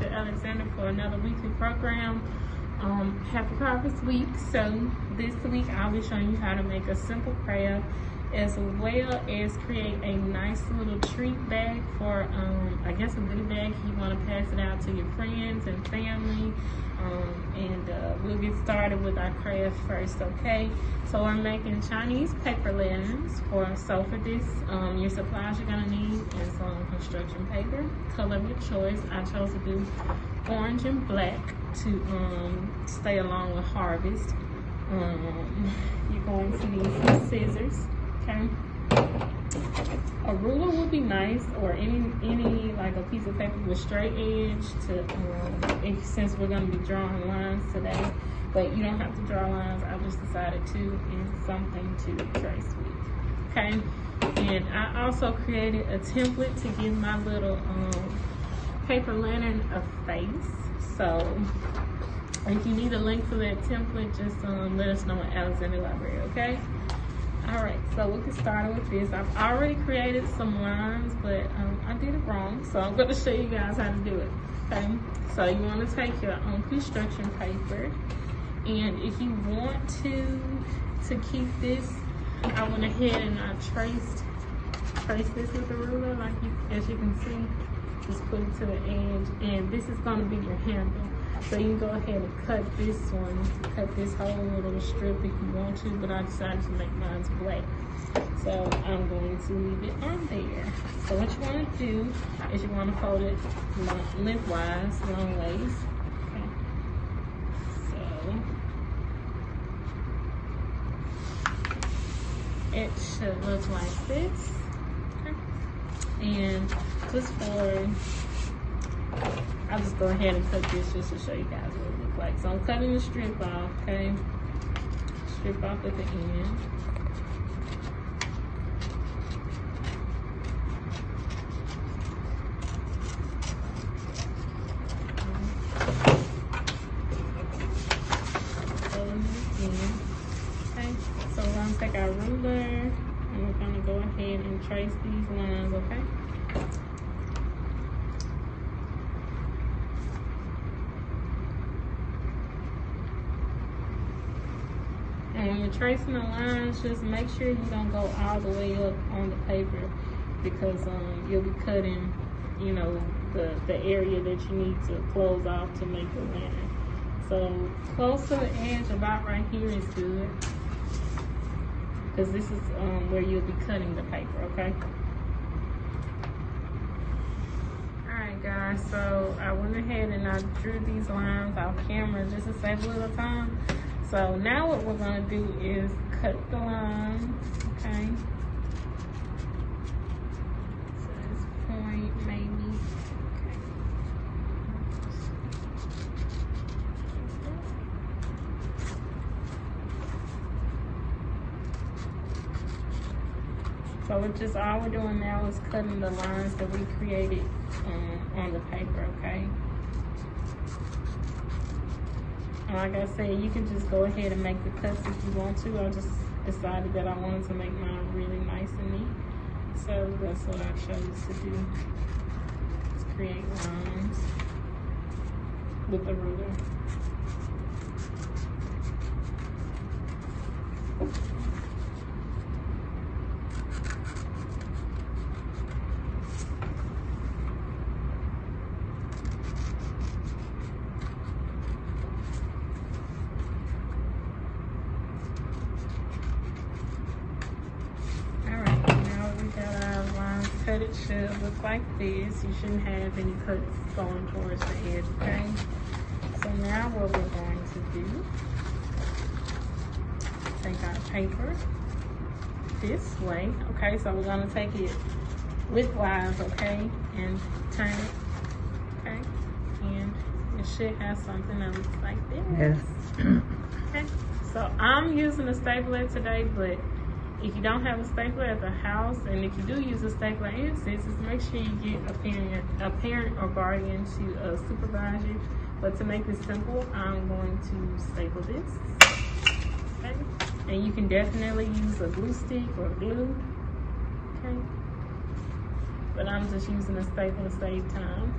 Sister Alexander for another weekly program. Happy Harvest Week. So this week I'll be showing you how to make a simple prayer as well as create a nice little treat bag for, I guess a goodie bag. You want to pass it out to your friends and family. We'll get started with our craft first, okay? So we're making Chinese paper lanterns. So for this, your supplies you're gonna need is construction paper, color of your choice. I chose to do orange and black to stay along with harvest. You're going to need some scissors, okay? A ruler would be nice, or any like a piece of paper with straight edge to since we're going to be drawing lines today, but you don't have to draw lines. I just decided to, and something to trace with, okay? And I also created a template to give my little paper lantern a face. So if you need a link to that template, just let us know at Alexander Library, okay? All right, so we'll get started with this. I've already created some lines, but I did it wrong, so I'm gonna show you guys how to do it, okay? So you wanna take your construction paper, and if you want to keep this, I went ahead and I traced this with a ruler, like as you can see, just put it to the edge, and this is gonna be your handle. So you can go ahead and cut this one, cut this whole little strip if you want to, but I decided to make mine black. So I'm going to leave it on there. So what you want to do is you want to fold it lengthwise, long ways. Okay. So it should look like this. Okay. And just for, I'll just go ahead and cut this just to show you guys what it looks like. So I'm cutting the strip off, okay? Strip off at the end. Okay, so we're gonna take our ruler and we're gonna go ahead and trace these lines, okay? And when you're tracing the lines, just make sure you don't go all the way up on the paper, because you'll be cutting, you know, the area that you need to close off to make the lantern. So close to the edge, about right here is good, because this is where you'll be cutting the paper, okay? Alright guys, so I went ahead and I drew these lines off camera just to save a little time. So now what we're gonna do is cut the line, okay? So this point maybe, okay. So we're just, all we're doing now is cutting the lines that we created on the paper, okay? Like I said, you can just go ahead and make the cuts if you want to. I just decided that I wanted to make mine really nice and neat. So that's what I chose to do. Just create lines with the ruler. It should look like this. You shouldn't have any cuts going towards the edge, okay? So now what we're going to do, take our paper this way, okay? So we're gonna take it widthwise, okay? And turn it, okay? And it should have something that looks like this. Yes. Okay, so I'm using a stapler today, but if you don't have a stapler at the house, and if you do use a stapler and scissors, make sure you get a parent or guardian to supervise you. But to make this simple, I'm going to staple this. Okay? And you can definitely use a glue stick or glue. Okay? But I'm just using a staple to save time.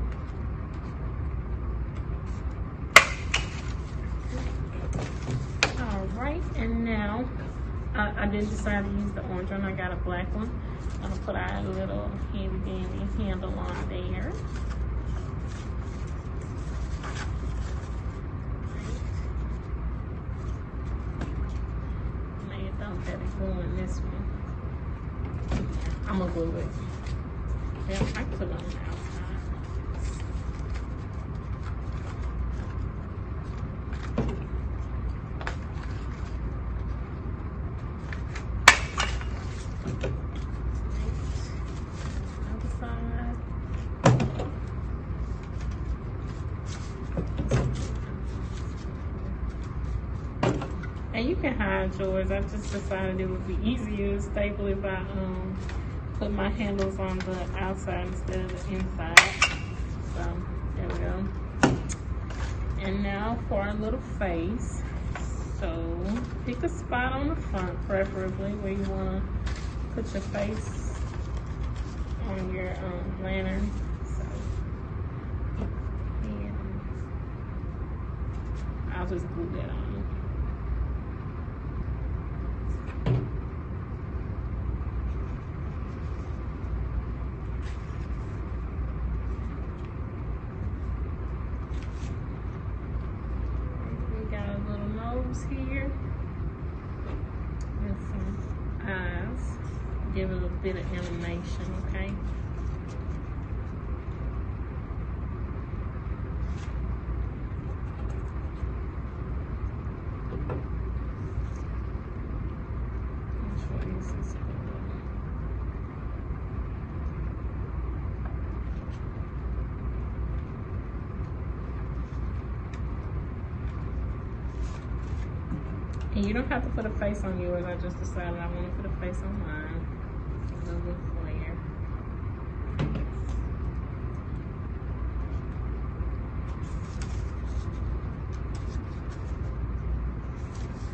I didn't decide to use the orange one. I got a black one. I'm gonna put our little handy dandy handle on there. Lay it down that it's going this way. I'm gonna glue it. Yeah, I put it on the outside. And you can hide yours. I just decided it would be easier to staple if I put my handles on the outside instead of the inside. So there we go. And now for our little face. So pick a spot on the front, preferably where you want to put your face on your lantern. So and I'll just glue that on. Here and some eyes. Give it a bit of animation, okay? Which way is this going? And you don't have to put a face on yours. I just decided I want to put a face on mine. A little bit flare.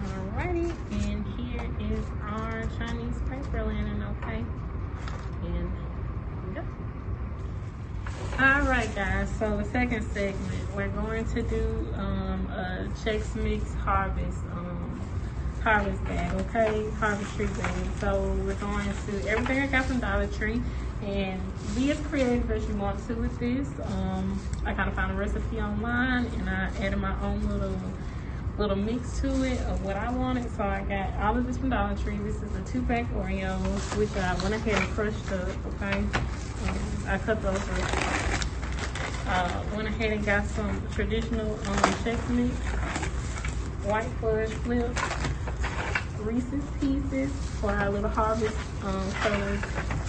Alrighty, and here is our Chinese paper lantern, okay? And go. Alright guys, so the second segment, we're going to do a Chex Mix harvest bag, okay? Harvestry bag. So we're going to, everything I got from Dollar Tree, and be as creative as you want to with this. I kind of found a recipe online, and I added my own little mix to it of what I wanted. So I got all of this from Dollar Tree. This is a 2-pack Oreos, which I went ahead and crushed up, okay? I cut those up. Went ahead and got some traditional Chex Mix, white fudge flips, Reese's Pieces for our little harvest colors,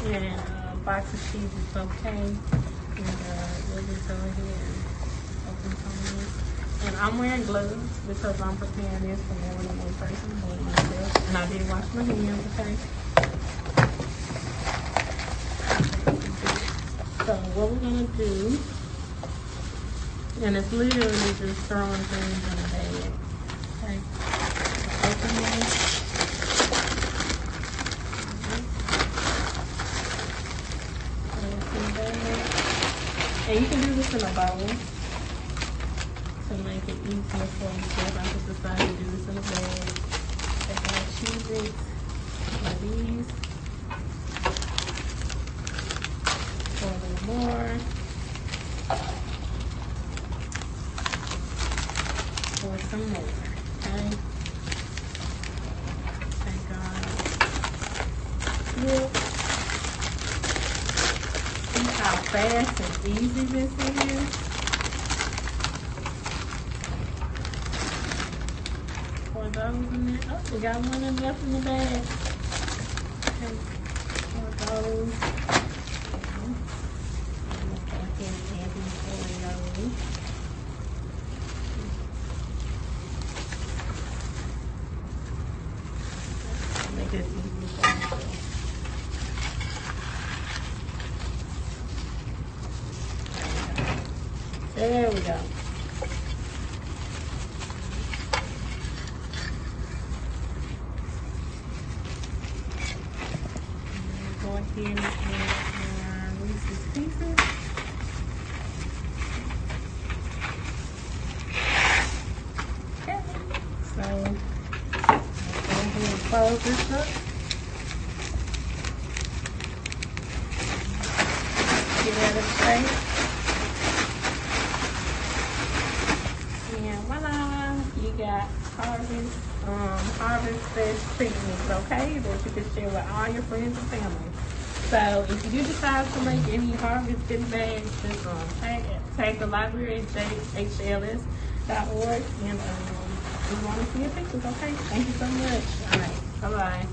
and a box of cheeses, okay? And we'll just go ahead and open some of this. And I'm wearing gloves because I'm preparing this for more than one person, more than myself. And I did wash my hands, okay? So what we're gonna do, and it's literally just throwing things in the bag, okay? So open this. And you can do this in a bowl to make it easier for yourself. I just decided to do this in a bag. I got Cheez-Its, like these, pour a little more, pour some more, okay? Take our milk. How fast and easy this is. Pour those in there. Oh, we got one enough in the bag. Okay. Pour those. I'm gonna go ahead and add these Oreos. Make this easy for myself. There we go. Go ahead and add our Reese's Pieces. Okay. So go ahead and close this up. Get out of shape. And voila, you got harvest fresh treatments, okay, that you can share with all your friends and family. So if you do decide to make any harvest goodie bags, just tag the library at jhls.org, and we want to see your pictures, okay? Thank you so much. All right, bye-bye.